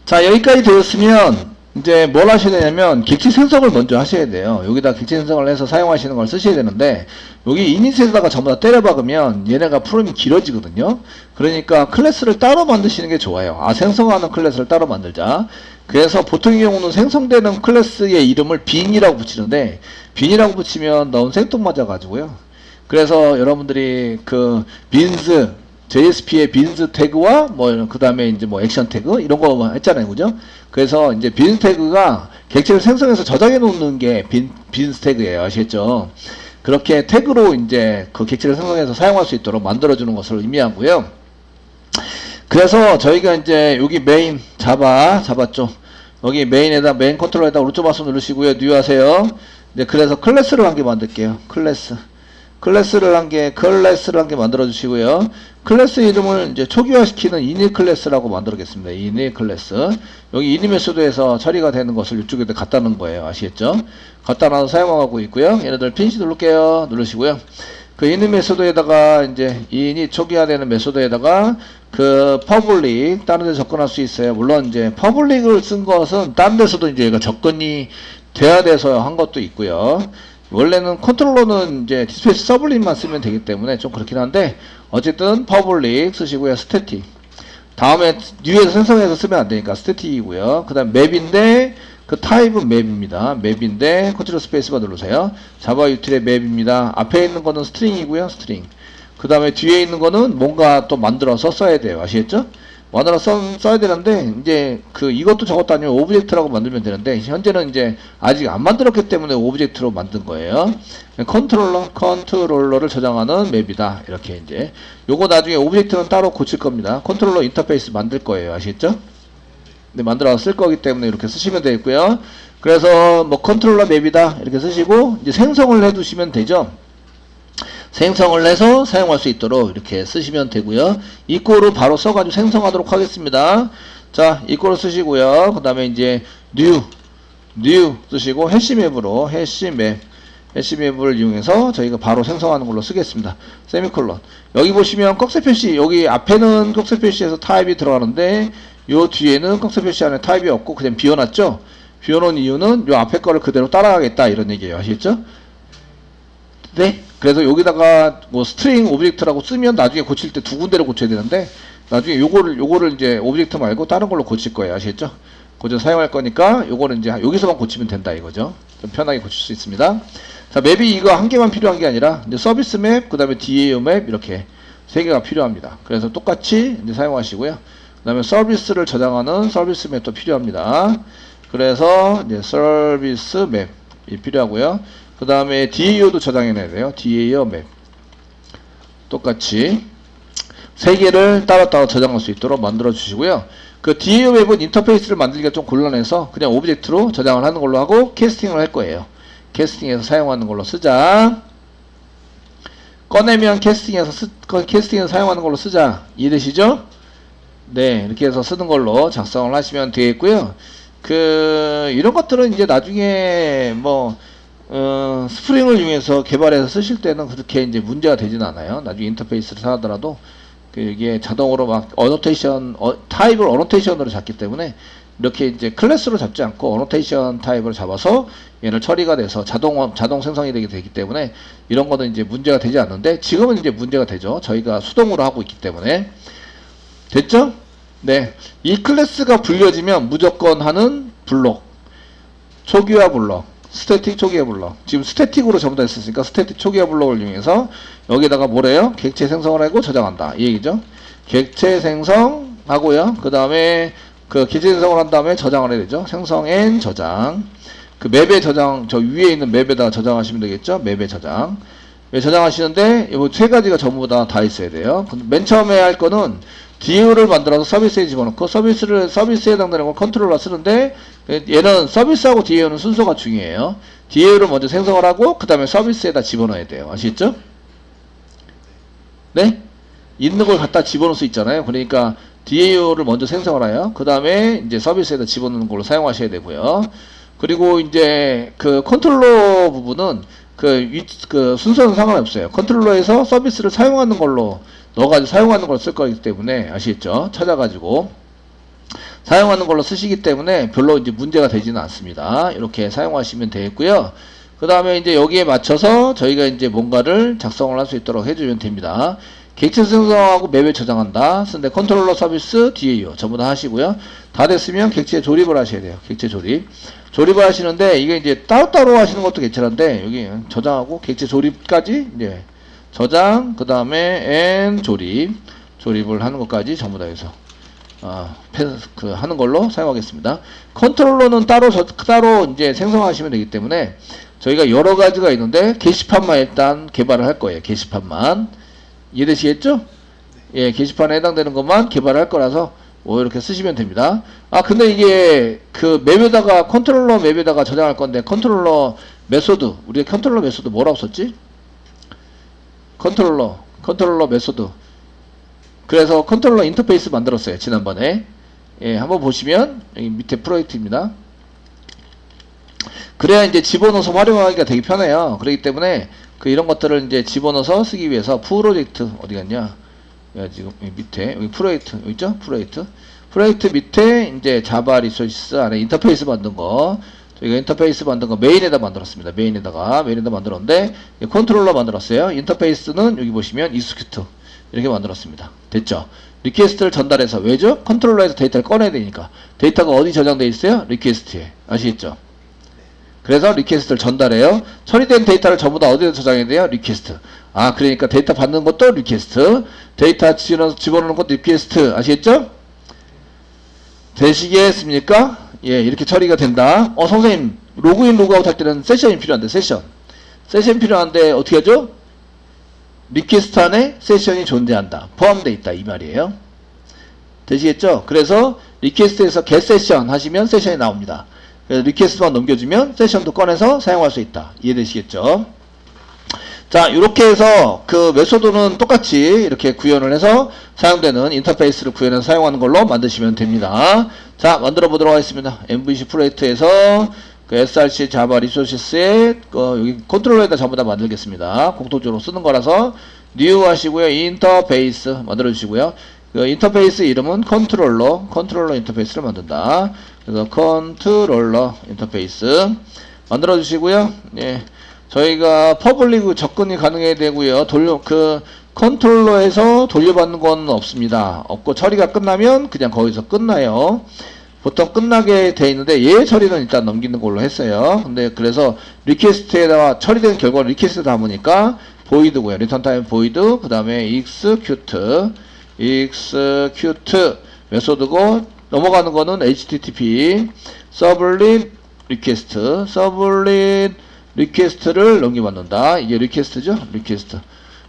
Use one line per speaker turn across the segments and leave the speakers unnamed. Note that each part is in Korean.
자, 여기까지 되었으면 이제 뭘 하셔야 되냐면 객체 생성을 먼저 하셔야 돼요. 여기다 객체 생성을 해서 사용하시는 걸 쓰셔야 되는데, 여기 이닛에다가 전부 다 때려 박으면 얘네가 프롬이 길어지거든요. 그러니까 클래스를 따로 만드시는 게 좋아요. 생성하는 클래스를 따로 만들자. 그래서 보통의 경우는 생성되는 클래스의 이름을 빈이라고 붙이는데, 빈이라고 붙이면 너무 생뚱맞아 가지고요. 그래서 여러분들이 그 빈즈 JSP의 빈즈 태그와 그 다음에 이제 액션 태그 이런 거 했잖아요, 그죠? 그래서 이제 빈즈 태그가 객체를 생성해서 저장해 놓는 게 빈즈 태그예요, 아시겠죠? 그렇게 태그로 이제 그 객체를 생성해서 사용할 수 있도록 만들어주는 것을 의미하고요. 그래서 저희가 이제 여기 메인 잡았죠? 여기 메인 컨트롤에다 오른쪽 마우스 누르시고요, 뉴 하세요. 이제 그래서 클래스를 한 개 만들게요, 클래스를 한 개 만들어 주시고요. 클래스 이름을 이제 초기화시키는 이닛 클래스라고 만들겠습니다. 이닛 클래스. 여기 이닛 메소드에서 처리가 되는 것을 이쪽에다 갖다 놓은 거예요. 아시겠죠? 갖다 놔서 사용하고 있고요. 얘네들 피니시 누를게요. 누르시고요. 그 이닛 메소드에다가 이제 이닛 초기화되는 메소드에다가 그 퍼블릭 다른 데 접근할 수 있어요. 물론 이제 퍼블릭을 쓴 것은 다른 데서도 이제 얘가 접근이 돼야 돼서 한 것도 있고요. 원래는 컨트롤러는 이제 디스페이스 서블릿만 쓰면 되기 때문에 좀 그렇긴 한데, 어쨌든 퍼블릭 쓰시고요. 스태틱. 다음에 뉴에서 생성해서 쓰면 안 되니까 스태틱이고요. 그 다음 맵인데 그 타입은 맵입니다. 맵인데 컨트롤 스페이스바 누르세요. 자바 유틸의 맵입니다. 앞에 있는 거는 스트링이고요. 스트링. 그 다음에 뒤에 있는 거는 뭔가 또 만들어서 써야 돼요. 아시겠죠? 만들어서 써야 되는데, 이제 이것도 저것도 아니면 오브젝트라고 만들면 되는데, 현재는 이제 아직 안 만들었기 때문에 오브젝트로 만든 거예요. 컨트롤러를 저장하는 맵이다. 이렇게 이제 요거 나중에 오브젝트는 따로 고칠 겁니다. 컨트롤러 인터페이스 만들 거예요. 아시겠죠? 네, 만들어서 쓸 거기 때문에 이렇게 쓰시면 되겠고요. 그래서 컨트롤러 맵이다 이렇게 쓰시고 이제 생성을 해 두시면 되죠. 생성을 해서 사용할 수 있도록 이렇게 쓰시면 되고요. 이꼬로 바로 써가지고 생성하도록 하겠습니다. 자, 이꼬로 쓰시고요. 그 다음에 이제 new 쓰시고 해시맵으로 해시맵을 이용해서 저희가 바로 생성하는 걸로 쓰겠습니다. 세미콜론. 여기 보시면 꺽쇠 표시, 여기 앞에는 꺽쇠 표시에서 타입이 들어가는데 요 뒤에는 꺽쇠 표시 안에 타입이 없고 그냥 비워놨죠. 비워놓은 이유는 요 앞에 거를 그대로 따라가겠다 이런 얘기예요. 아시겠죠? 네. 그래서 여기다가 스트링 오브젝트라고 쓰면 나중에 고칠 때 두 군데를 고쳐야 되는데, 나중에 요거를 이제 오브젝트 말고 다른 걸로 고칠 거예요. 아시겠죠? 고쳐 사용할 거니까 요거는 이제 여기서만 고치면 된다 이거죠. 좀 편하게 고칠 수 있습니다. 자, 맵이 이거 한 개만 필요한 게 아니라 이제 서비스 맵, 그 다음에 DAO 맵 이렇게 세 개가 필요합니다. 그래서 똑같이 이제 사용하시고요. 그 다음에 서비스를 저장하는 서비스 맵도 필요합니다. 그래서 이제 서비스 맵이 필요하고요. 그 다음에 DAO도 저장해놔야 돼요. DAO 맵. 똑같이 세 개를 따로따로 저장할 수 있도록 만들어 주시고요. 그 DAO 맵은 인터페이스를 만들기가 좀 곤란해서 그냥 오브젝트로 저장을 하는 걸로 하고 캐스팅을 할 거예요. 캐스팅해서 사용하는 걸로 쓰자. 꺼내면 캐스팅해서 사용하는 걸로 쓰자. 이해되시죠? 네, 이렇게 해서 쓰는 걸로 작성을 하시면 되겠고요. 이런 것들은 이제 나중에 스프링을 이용해서 개발해서 쓰실 때는 그렇게 이제 문제가 되진 않아요. 나중에 인터페이스를 사더라도 이게 자동으로 타입을 어노테이션으로 잡기 때문에 이렇게 이제 클래스로 잡지 않고 어노테이션 타입을 잡아서 얘를 처리가 돼서 자동 생성이 되기 때문에 이런 거는 이제 문제가 되지 않는데, 지금은 이제 문제가 되죠. 저희가 수동으로 하고 있기 때문에. 됐죠? 네. 이 클래스가 불려지면 무조건 하는 블록, 초기화 블록, 스태틱 초기화 블록. 지금 스태틱으로 전부 다 했으니까 스태틱 초기화 블록을 이용해서 여기다가 뭐래요? 객체 생성을 하고 저장한다. 이 얘기죠. 객체 생성하고요. 그 다음에 객체 생성을 한 다음에 저장을 해야 되죠. 생성 앤 저장. 맵에 저장, 저 위에 있는 맵에다가 저장하시면 되겠죠. 맵에 저장. 저장하시는데 이 세 가지가 전부 다 있어야 돼요. 맨 처음에 할 거는 DAO를 만들어서 서비스에 집어넣고 서비스에 해당되는 걸 컨트롤러 쓰는데, 얘는 서비스하고 DAO는 순서가 중요해요. DAO를 먼저 생성을 하고 그 다음에 서비스에다 집어넣어야 돼요. 아시겠죠? 네? 있는 걸 갖다 집어넣을 수 있잖아요. 그러니까 DAO를 먼저 생성을 해요. 그 다음에 이제 서비스에다 집어넣는 걸로 사용하셔야 되고요. 그리고 이제 컨트롤러 부분은 순서는 상관없어요. 컨트롤러에서 서비스를 사용하는 걸로 넣어가지고 사용하는 걸 쓸 거기 때문에 아시겠죠? 찾아가지고 사용하는 걸로 쓰시기 때문에 별로 이제 문제가 되지는 않습니다. 이렇게 사용하시면 되겠고요. 그 다음에 이제 여기에 맞춰서 저희가 이제 뭔가를 작성을 할 수 있도록 해주면 됩니다. 객체 생성하고 맵에 저장한다. 근데 컨트롤러 서비스 DAO 전부 다 하시고요. 다 됐으면 객체 조립을 하셔야 돼요. 객체 조립. 조립을 하시는데 이게 이제 따로따로 하시는 것도 괜찮은데 여기 저장하고 객체 조립까지 이제 저장 그 다음에 조립을 하는 것까지 전부 다 해서 하는 걸로 사용하겠습니다. 컨트롤러는 따로 이제 생성하시면 되기 때문에 저희가 여러 가지가 있는데 게시판만 일단 개발을 할 거예요. 게시판만 이해되시겠죠? 예, 게시판에 해당되는 것만 개발할 거라서 이렇게 쓰시면 됩니다. 근데 이게 그 맵에다가 컨트롤러 맵에다가 저장할 건데 컨트롤러 메소드 우리가 컨트롤러 메소드 뭐라고 썼지? 컨트롤러 메소드 그래서 컨트롤러 인터페이스 만들었어요. 지난번에 예, 한번 보시면 여기 밑에 프로젝트입니다. 그래야 이제 집어넣어서 활용하기가 되게 편해요. 그렇기 때문에 이런 것들을 이제 집어넣어서 쓰기 위해서 프로젝트 어디 갔냐? 야, 지금 여기 밑에 여기 프로젝트 여기 있죠? 프로젝트 밑에 이제 자바 리소스 안에 인터페이스 만든 거 저희가 인터페이스 만든 거 메인에다 만들었습니다. 메인에다 만들었는데 컨트롤러 만들었어요. 인터페이스는 여기 보시면 익스큐트 이렇게 만들었습니다. 됐죠? 리퀘스트를 전달해서 왜죠? 컨트롤러에서 데이터를 꺼내야 되니까 데이터가 어디 저장되어 있어요? 리퀘스트에 아시겠죠? 그래서 리퀘스트를 전달해요. 처리된 데이터를 전부 다 어디에 저장해야 돼요? 리퀘스트. 그러니까 데이터 받는 것도 리퀘스트, 데이터 집어넣는 것도 리퀘스트. 아시겠죠? 되시겠습니까? 예, 이렇게 처리가 된다. 선생님, 로그인, 로그아웃 할 때는 세션이 필요한데, 세션 필요한데, 어떻게 하죠? 리퀘스트 안에 세션이 존재한다. 포함되어 있다. 이 말이에요. 되시겠죠? 그래서 리퀘스트에서 get 세션 하시면 세션이 나옵니다. 그래서 리퀘스트만 넘겨주면 세션도 꺼내서 사용할 수 있다. 이해되시겠죠? 자, 이렇게 해서 그 메소드는 똑같이 이렇게 구현을 해서 사용되는 인터페이스를 구현해서 사용하는 걸로 만드시면 됩니다. 자, 만들어 보도록 하겠습니다. MVC 프로젝트에서 그 SRC 자바 리소시스에 여기 컨트롤러에다 전부 다 만들겠습니다. 공통적으로 쓰는 거라서 new 하시고요. 인터페이스 만들어 주시고요. 그 인터페이스 이름은 컨트롤러 인터페이스를 만든다. 그래서 컨트롤러 인터페이스 만들어 주시고요. 예. 저희가 퍼블릭 접근이 가능해야 되고요. 컨트롤러에서 돌려받는 건 없습니다. 없고 처리가 끝나면 그냥 거기서 끝나요. 보통 끝나게 돼 있는데 얘 처리는 일단 넘기는 걸로 했어요. 근데 그래서 리퀘스트에다가 처리된 결과를 리퀘스트 담으니까 보이드고요. 리턴 타임 보이드 그 다음에 execute 메소드고 넘어가는 거는 http 서블릿 리퀘스트를 넘겨받는다. 이게 리퀘스트죠? 리퀘스트.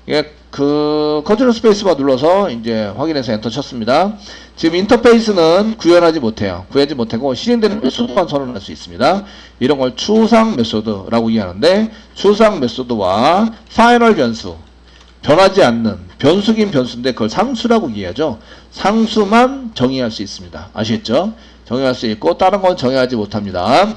이게 그 컨트롤 스페이스바 눌러서 이제 확인해서 엔터 쳤습니다. 지금 인터페이스는 구현하지 못하고 실행되는 메소드만 선언할 수 있습니다. 이런 걸 추상 메소드라고 이해하는데 추상 메소드와 파이널 변수 변하지 않는 변수긴 변수인데 그걸 상수라고 이해하죠. 상수만 정의할 수 있습니다. 아시겠죠? 정의할 수 있고 다른 건 정의하지 못합니다.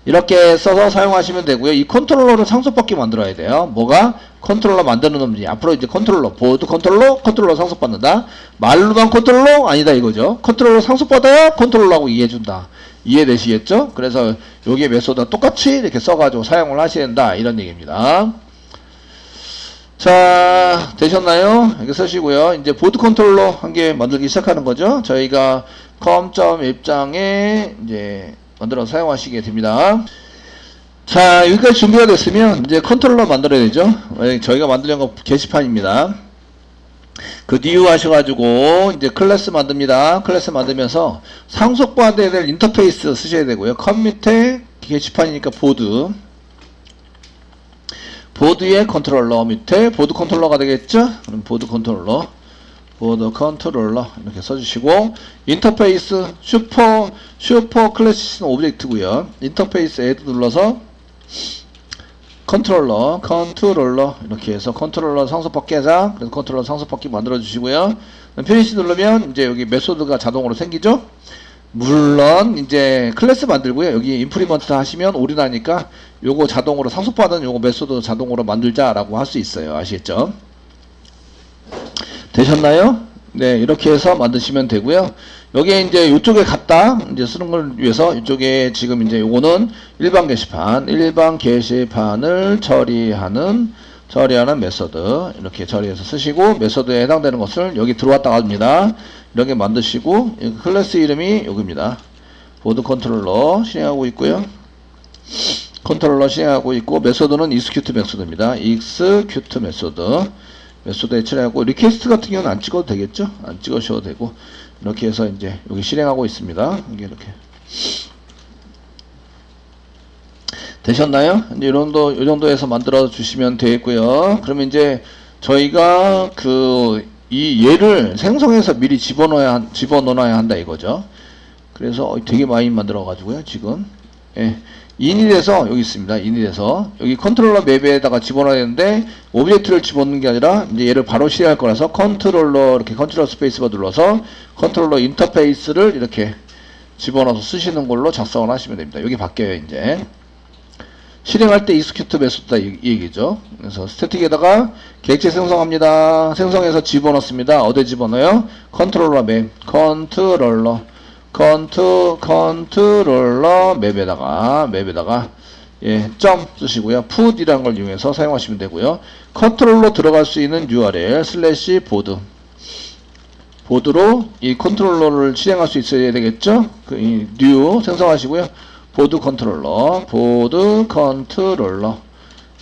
이렇게 써서 사용하시면 되고요. 이 컨트롤러를 상속받게 만들어야 돼요. 뭐가? 컨트롤러 만드는 놈들이 앞으로 이제 컨트롤러, 보드 컨트롤러 상속받는다. 말로만 컨트롤러? 아니다 이거죠. 컨트롤러 상속받아야 컨트롤러라고 이해해준다. 이해되시겠죠? 그래서 여기에 메소드가 똑같이 이렇게 써가지고 사용을 하셔야 된다. 이런 얘기입니다. 자, 되셨나요? 이렇게 쓰시고요. 이제 보드 컨트롤러 한 개 만들기 시작하는 거죠. 저희가 com 입장에 이제 만들어서 사용하시게 됩니다. 자, 여기까지 준비가 됐으면 이제 컨트롤러 만들어야 되죠. 저희가 만들려는 거 게시판입니다. 그 new 하셔가지고 이제 클래스 만듭니다. 클래스 만들면서 상속받아야 될 인터페이스 쓰셔야 되고요. 컴 밑에 게시판이니까 보드의 컨트롤러 밑에 보드 컨트롤러가 되겠죠. 그럼 보드 컨트롤러 이렇게 써주시고 인터페이스 슈퍼 클래시는 오브젝트고요. 인터페이스 애드 눌러서 컨트롤러 이렇게 해서 컨트롤러 상속받기 하자. 그래서 컨트롤러 상속받기 만들어 주시고요. 피니시 누르면 이제 여기 메소드가 자동으로 생기죠. 물론 이제 클래스 만들고요. 여기 임프리먼트 하시면 올인하니까 요거 자동으로 상속받은 요거 메소드 자동으로 만들자라고 할 수 있어요. 아시겠죠? 되셨나요? 네, 이렇게 해서 만드시면 되고요. 여기에 이제 이쪽에 갖다 이제 쓰는 걸 위해서 이쪽에 지금 이제 요거는 일반 게시판을 처리하는 메소드 이렇게 처리해서 쓰시고 메소드에 해당되는 것을 여기 들어왔다가 합니다. 이렇게 만드시고 클래스 이름이 여기입니다. 보드 컨트롤러 실행하고 있고요. 컨트롤러 실행하고 있고 메소드는 execute 메소드입니다. execute 메소드에 처리하고 리퀘스트 같은 경우는 안 찍어도 되겠죠? 안 찍으셔도 되고 이렇게 해서 이제 여기 실행하고 있습니다. 이게 이렇게 되셨나요? 이제 이 정도에서 만들어 주시면 되겠고요. 그러면 이제 저희가 이 얘를 생성해서 미리 집어넣어야 한다 이거죠. 그래서 되게 많이 만들어 가지고요. 지금 init에서 여기 있습니다. init에서 여기 컨트롤러 맵에다가 집어넣어야 되는데 오브젝트를 집어넣는 게 아니라 이제 얘를 바로 실행할 거라서 컨트롤러 이렇게 컨트롤 스페이스바 눌러서 컨트롤러 인터페이스를 이렇게 집어넣어서 쓰시는 걸로 작성을 하시면 됩니다. 여기 바뀌어요. 이제 실행할 때 execute 메소드다 이 얘기죠. 그래서 스태틱에다가 객체 생성합니다. 생성해서 집어넣습니다. 어디 집어넣어요? 컨트롤러 맵 컨트롤러 맵에다가 점 쓰시고요. put이라는 걸 이용해서 사용하시면 되고요. 컨트롤러 들어갈 수 있는 URL 보드로 이 컨트롤러를 실행할 수 있어야 되겠죠. new 생성하시고요. 보드 컨트롤러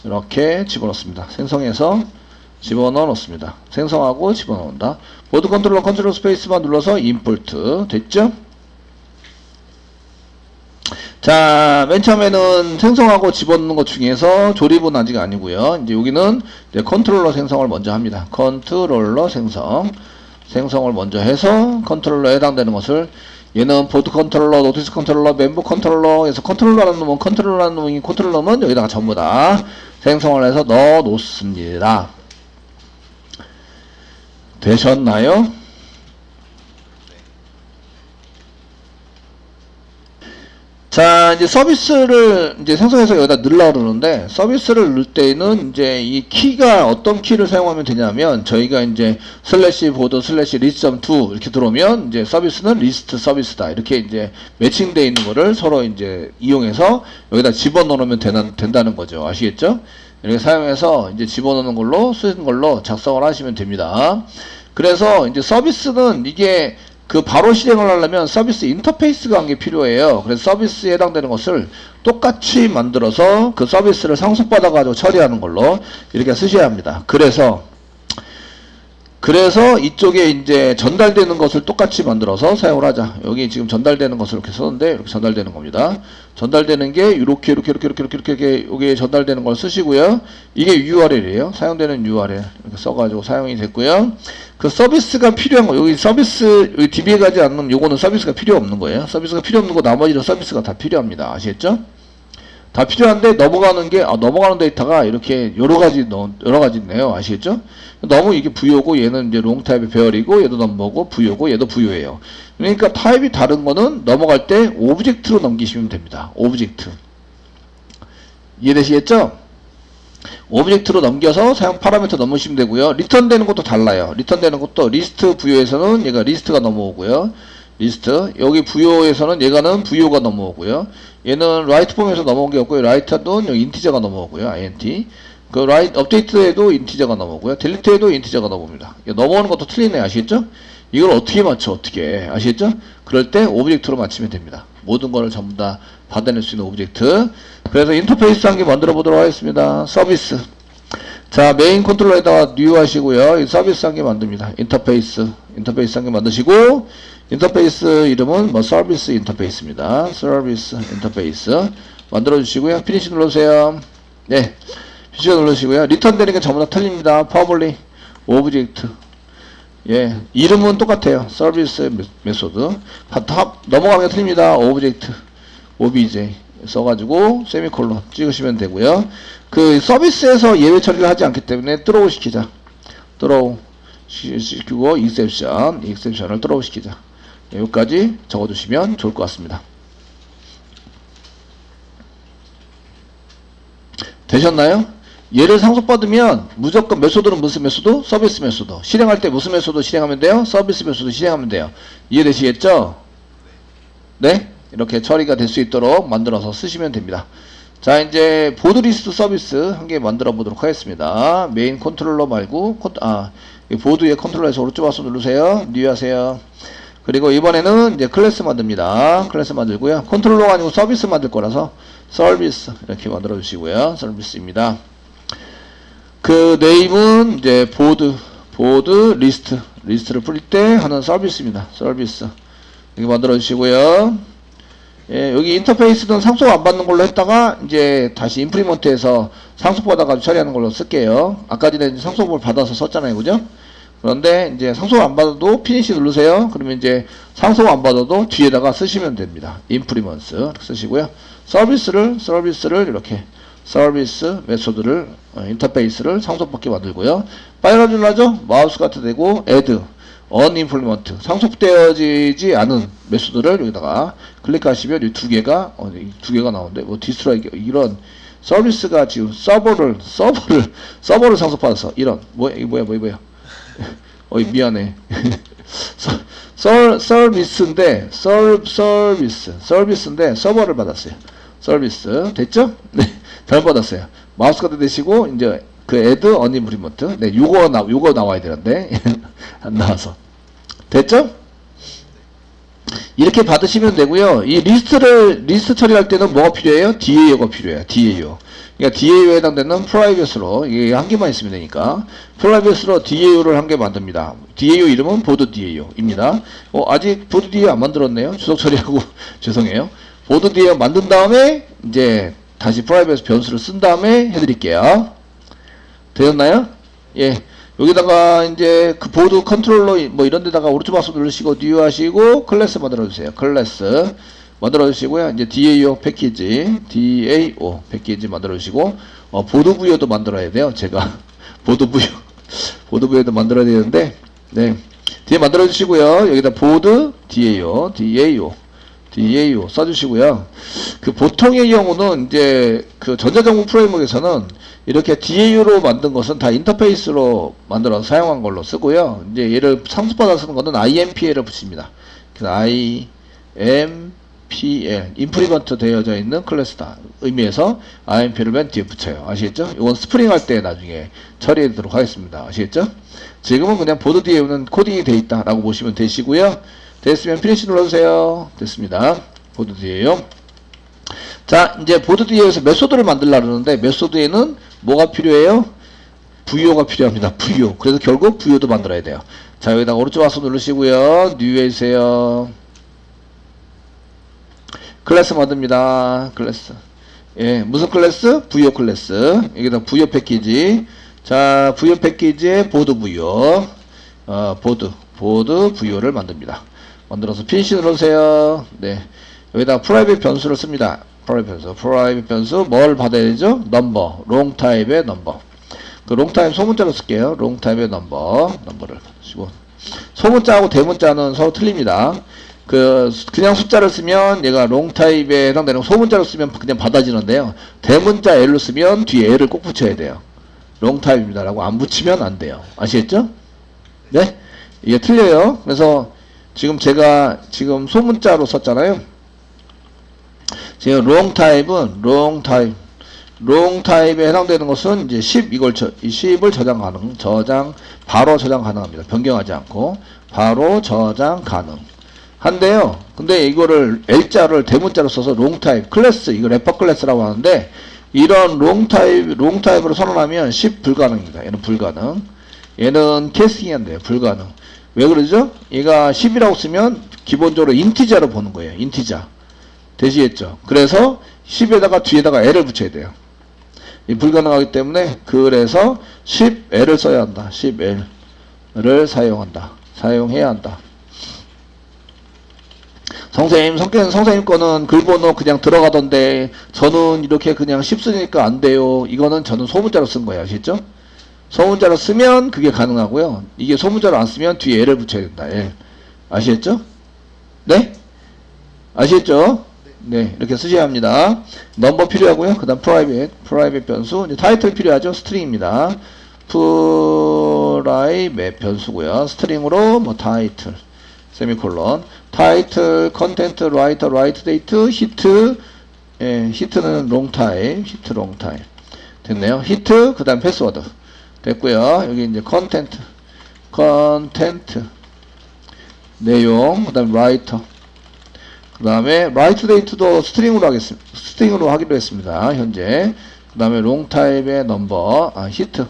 이렇게 집어넣습니다. 생성해서 집어넣어 놓습니다. 생성하고 집어넣는다. 보드 컨트롤러 컨트롤 스페이스만 눌러서 임포트 됐죠? 자, 맨 처음에는 생성하고 집어넣는 것 중에서 조립은 아직 아니고요. 이제 여기는 이제 컨트롤러 생성을 먼저 합니다. 컨트롤러 생성을 먼저 해서 컨트롤러에 해당되는 것을 얘는 보드 컨트롤러, 노티스 컨트롤러, 멤버 컨트롤러에서 컨트롤러라는 놈은 여기다가 전부 다 생성을 해서 넣어 놓습니다. 되셨나요? 자, 이제 서비스를 이제 생성해서 여기다 넣으려고 그러는데, 서비스를 넣을 때는 이제 이 키가 어떤 키를 사용하면 되냐면, 저희가 이제 /보드 /list.to 이렇게 들어오면, 이제 서비스는 리스트 서비스다. 이렇게 이제 매칭되어 있는 거를 서로 이제 이용해서 여기다 집어넣으면 된다는 거죠. 아시겠죠? 이렇게 사용해서 이제 집어넣는 걸로, 쓰는 걸로 작성을 하시면 됩니다. 그래서 이제 서비스는 이게 바로 실행을 하려면 서비스 인터페이스가 한 게 필요해요. 그래서 서비스에 해당되는 것을 똑같이 만들어서 그 서비스를 상속받아가지고 처리하는 걸로 이렇게 쓰셔야 합니다. 그래서 이쪽에 이제 전달되는 것을 똑같이 만들어서 사용을 하자. 여기 지금 전달되는 것을 이렇게 썼는데 이렇게 전달되는 겁니다. 전달되는 게 이렇게 여기에 전달되는 걸 쓰시고요. 이게 URL이에요. 사용되는 URL 이렇게 써가지고 사용이 됐고요. 그 서비스가 필요한 거 여기 서비스 여기 DB에 가지 않는 요거는 서비스가 필요 없는 거예요. 서비스가 필요 없는 거 나머지는 서비스가 다 필요합니다. 아시겠죠? 다 필요한데 넘어가는 데이터가 이렇게 여러 가지 있네요. 아시겠죠? 너무 이게 부여고 얘는 이제 롱 타입의 배열이고 얘도 넘버고 부여고 얘도 부여예요. 그러니까 타입이 다른 거는 넘어갈 때 오브젝트로 넘기시면 됩니다. 오브젝트. 이해되시겠죠? 오브젝트로 넘겨서 사용 파라미터 넘으시면 되고요. 리턴되는 것도 달라요. 리턴되는 것도 리스트 부여에서는 얘가 리스트가 넘어오고요. 리스트 여기 부여에서는 얘가는 부여가 넘어오고요. 얘는 라이트 폼에서 넘어온 게 없고요. 라이트는 여기 인티저가 넘어오고요. int 그 라이트 업데이트에도 인티저가 넘어오고요. 딜리트에도 인티저가 넘어옵니다. 넘어오는 것도 틀리네. 아시겠죠? 이걸 어떻게 맞춰? 어떻게 아시겠죠? 그럴 때 오브젝트로 맞추면 됩니다. 모든 거를 전부 다 받아낼 수 있는 오브젝트. 그래서 인터페이스 한 개 만들어 보도록 하겠습니다. 서비스. 자, 메인 컨트롤러에다가 new 하시고요. 이 서비스 한 개 만듭니다. 인터페이스 한 개 만드시고 인터페이스 이름은 서비스 인터페이스입니다. 서비스 인터페이스 만들어 주시고요. 피니시 눌러주세요. 네. 피니시 눌러주시고요. 리턴 되는 게 전부 다 틀립니다. 퍼블릭 오브젝트. 예. 이름은 똑같아요. 서비스 메소드. 넘어가면 틀립니다. 오브젝트. obj. 써가지고 세미콜론 찍으시면 되고요. 그 서비스에서 예외 처리를 하지 않기 때문에 throw 시키자. throw 시키고 exception을 throw 시키자. 여기까지 적어주시면 좋을 것 같습니다. 되셨나요? 얘를 상속받으면 무조건 메소드는 무슨 메소드? 서비스 메소드. 실행할 때 무슨 메소드 실행하면 돼요? 서비스 메소드 실행하면 돼요. 이해되시겠죠? 네? 이렇게 처리가 될 수 있도록 만들어서 쓰시면 됩니다. 자, 이제 보드 리스트 서비스 한 개 만들어 보도록 하겠습니다. 메인 컨트롤러 말고 보드의 컨트롤러에서 오른쪽 마우스 누르세요. 뉴 하세요. 그리고 이번에는 이제 클래스 만듭니다. 클래스 만들고요. 컨트롤러가 아니고 서비스 만들 거라서 서비스 이렇게 만들어 주시고요. 서비스입니다. 그 네임은 이제 보드 리스트를 풀 때 하는 서비스입니다. 서비스 이렇게 만들어 주시고요. 예, 여기 인터페이스는 상속 안 받는 걸로 했다가 이제 다시 임플리먼트에서 상속 받아가지고 처리하는 걸로 쓸게요. 아까 전에 상속을 받아서 썼잖아요, 그죠? 그런데 이제 상속 안 받아도 피니시 누르세요. 그러면 이제 상속 안 받아도 뒤에다가 쓰시면 됩니다. 임플리먼트 쓰시고요. 서비스를 이렇게 서비스 메소드를 인터페이스를 상속받게 만들고요. 파일을 눌러죠. 마우스 같은 되고 add unimplement 상속되어지지 않은 메소드를 여기다가 클릭하시면 이 두 개가 나오는데 뭐 디스트로이 이런 서비스가 지금 서버를 상속받아서 이런 뭐야 미안해. 서비스인데 서버를 받았어요. 서비스 됐죠? 네, 잘 받았어요. 마우스 카드 되시고 이제 그 add unimplement 네, 요거 나와야 되는데 안 나와서 됐죠? 이렇게 받으시면 되고요. 이 리스트 처리할 때는 뭐가 필요해요? DAO가 필요해요. DAO. 그러니까 DAO에 해당되는 프라이빗으로 이게 한 개만 있으면 되니까 프라이빗으로 DAO를 한 개 만듭니다. DAO 이름은 보드 DAO입니다. 아직 보드 DAO 안 만들었네요. 주석 처리하고 죄송해요. 보드 DAO 만든 다음에 이제 다시 프라이빗 변수를 쓴 다음에 해드릴게요. 되었나요? 예. 여기다가 이제 그 보드 컨트롤러 뭐 이런 데다가 오른쪽 마우스 누르시고 뉴 하시고 클래스 만들어 주세요. 클래스 만들어 주시고요. 이제 DAO 패키지 만들어 주시고 보드 부여도 만들어야 돼요. 제가 보드 부여도 만들어야 되는데 네. 뒤에 만들어 주시고요. 여기다 보드 DAO 써주시고요. 그 보통의 경우는 이제 그 전자정보 프레임워크에서는 이렇게 DAO로 만든 것은 다 인터페이스로 만들어서 사용한 걸로 쓰고요. 이제 얘를 상속받아 쓰는 것은 IMPL을 붙입니다. 그래서 IMPL 임플리먼트 되어져 있는 클래스다 의미에서 IMPL을 맨 뒤에 붙여요. 아시겠죠? 이건 스프링 할 때 나중에 처리하도록 하겠습니다. 아시겠죠? 지금은 그냥 보드 DAO는 코딩이 되어 있다 라고 보시면 되시고요. 됐으면 피니시 눌러주세요. 됐습니다. 보드 DAO. 자, 이제 보드 DAO에서 메소드를 만들려고 하는데 메소드에는 뭐가 필요해요? 부여가 필요합니다. 부여. 그래서 결국 부여도 만들어야 돼요. 자, 여기다 오른쪽 와서 누르시고요. 뉴 해주세요. 클래스 만듭니다. 클래스. 예, 무슨 클래스? 부여 클래스. 여기다 부여 패키지. 자, 부여 패키지에 보드 부여. 보드 부여를 만듭니다. 만들어서 피니시 눌러주세요. 네. 여기다 프라이빗 변수를 씁니다. 프라이빗 변수 뭘 받아야 되죠? 넘버, 롱 타입의 넘버. 그 롱 타입 소문자로 쓸게요. 롱 타입의 넘버를 쓰고 소문자하고 대문자는 서로 틀립니다. 그냥 숫자를 쓰면 얘가 롱 타입에 해당되는 소문자로 쓰면 그냥 받아지는데요. 대문자 L로 쓰면 뒤에 L을 꼭 붙여야 돼요. 롱 타입입니다라고 안 붙이면 안 돼요. 아시겠죠? 네? 이게 틀려요. 그래서 지금 제가 소문자로 썼잖아요. 지금 롱 타입에 해당되는 것은 이제 10을 바로 저장 가능합니다. 변경하지 않고 바로 저장 가능한데요. 근데 이거를 L자를 대문자로 써서 롱 타입 클래스 이거 래퍼 클래스라고 하는데 이런 롱 타입으로 선언하면 10 불가능입니다. 얘는 불가능. 얘는 캐스팅이 안 돼요. 불가능. 왜 그러죠? 얘가 10이라고 쓰면 기본적으로 인티자로 보는 거예요. 인티자. 되시겠죠? 그래서 10에다가 뒤에다가 L을 붙여야 돼요. 이 불가능하기 때문에 그래서 10L을 써야 한다. 10L을 사용해야 한다. 선생님 거는 글번호 그냥 들어가던데 저는 이렇게 그냥 10 쓰니까 안 돼요. 이거는 저는 소문자로 쓴 거예요. 아시겠죠? 소문자로 쓰면 그게 가능하고요. 이게 소문자로 안 쓰면 뒤에 L을 붙여야 된다. L. 아시겠죠? 네? 아시겠죠? 네, 이렇게 쓰셔야 합니다. 넘버 필요하고요. 그 다음 프라이빗 변수. 이제 타이틀 필요하죠. 스트링입니다. 프라이빗 변수고요. 스트링으로 뭐 타이틀, 세미콜론, 타이틀, 컨텐트, 라이터, 라이트 데이트, 히트, 예, 히트는 롱타임, 히트 롱타임. 됐네요. 히트, 그 다음 패스워드. 됐고요. 여기 이제 컨텐트, 내용, 그 다음 라이터. 그 다음에 라이트 데이트도 스트링으로 하기로 했습니다. 현재. 그 다음에 롱타입의 넘버, 히트.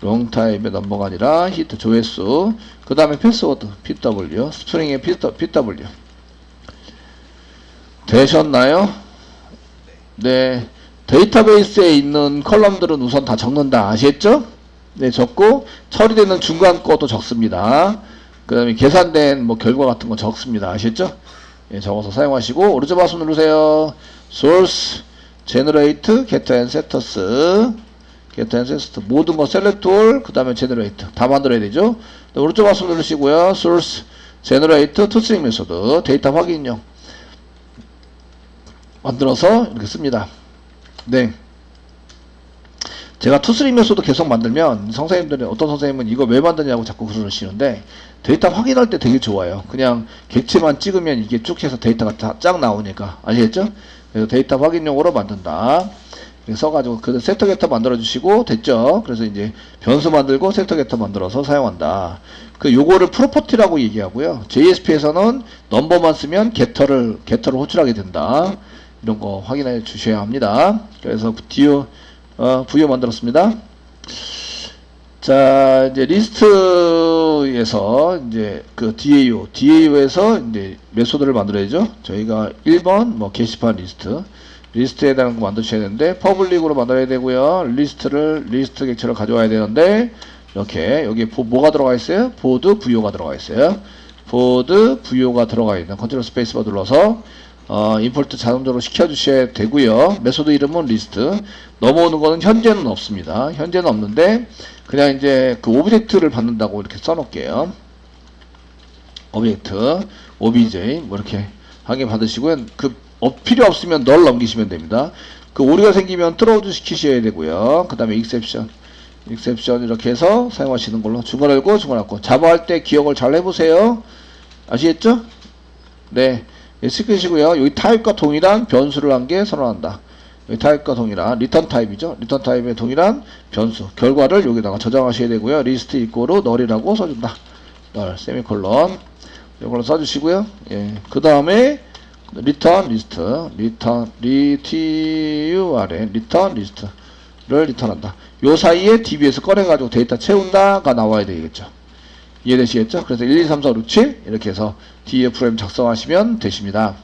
롱타입의 넘버가 아니라 히트 조회수. 그 다음에 패스워드, PW. 스트링의 PW. 되셨나요? 네. 데이터베이스에 있는 컬럼들은 우선 다 적는다. 아시겠죠? 네, 적고, 처리되는 중간 것도 적습니다. 그 다음에 계산된 뭐 결과 같은 거 적습니다. 아시겠죠? 예, 적어서 사용하시고, 오른쪽 마우스 누르세요. source, generate, get ancestors, 모든 거 select all, 그 다음에 generate. 다 만들어야 되죠? 네, 오른쪽 마우스 누르시고요. source, generate, toString 메소드, 데이터 확인용. 만들어서 이렇게 씁니다. 네. 제가 투스링 메소드 계속 만들면 선생님들은 어떤 선생님은 이거 왜 만드냐고 자꾸 그러시는데 데이터 확인할 때 되게 좋아요. 그냥 객체만 찍으면 이게 쭉 해서 데이터가 다 쫙 나오니까. 아시겠죠? 그래서 데이터 확인용으로 만든다. 써가지고 그 세터 게터 만들어 주시고 됐죠? 그래서 이제 변수 만들고 세터 게터 만들어서 사용한다. 그 요거를 프로퍼티라고 얘기하고요. JSP에서는 넘버만 쓰면 게터를 호출하게 된다. 이런 거 확인해 주셔야 합니다. 그래서 부여 만들었습니다. 자, 이제 리스트에서 이제 그 DAO에서 이제 메소드를 만들어야죠. 저희가 1번 뭐 게시판 리스트에 대한 거 만드셔야 되는데 퍼블릭으로 만들어야 되고요. 리스트 객체를 가져와야 되는데 이렇게 여기 뭐가 들어가 있어요? 보드 부여가 들어가 있어요. 보드 부여가 들어가 있는 컨트롤 스페이스바 눌러서 임포트 자동적으로 시켜주셔야 되고요. 메소드 이름은 리스트. 넘어오는 거는 현재는 없습니다. 현재는 없는데 그냥 이제 그 오브젝트를 받는다고 이렇게 써놓을게요. 오브젝트, obj 뭐 이렇게 하게 받으시고요. 필요 없으면 널 넘기시면 됩니다. 그 오류가 생기면 트로우즈 시키셔야 되고요. 그 다음에 exception 이렇게 해서 사용하시는 걸로 중괄 열고 중괄 닫고 자바 할 때 기억을 잘 해보세요. 아시겠죠? 네. 시키시고요. 여기 타입과 동일한 변수를 한 개 선언한다. 여기 타입과 동일한 리턴 타입이죠. 리턴 타입의 동일한 변수 결과를 여기다가 저장하셔야 되고요. 리스트 이꼬르 널이라고 써준다. 널 세미콜론 이걸로 써주시고요. 예. 그 다음에 리턴 리스트 리턴 리스트를 리턴한다. 요 사이에 DB에서 꺼내가지고 데이터 채운다가 나와야 되겠죠. 이해되시겠죠? 그래서 1, 2, 3, 4, 5, 6, 7 이렇게 해서 DFM 작성하시면 되십니다.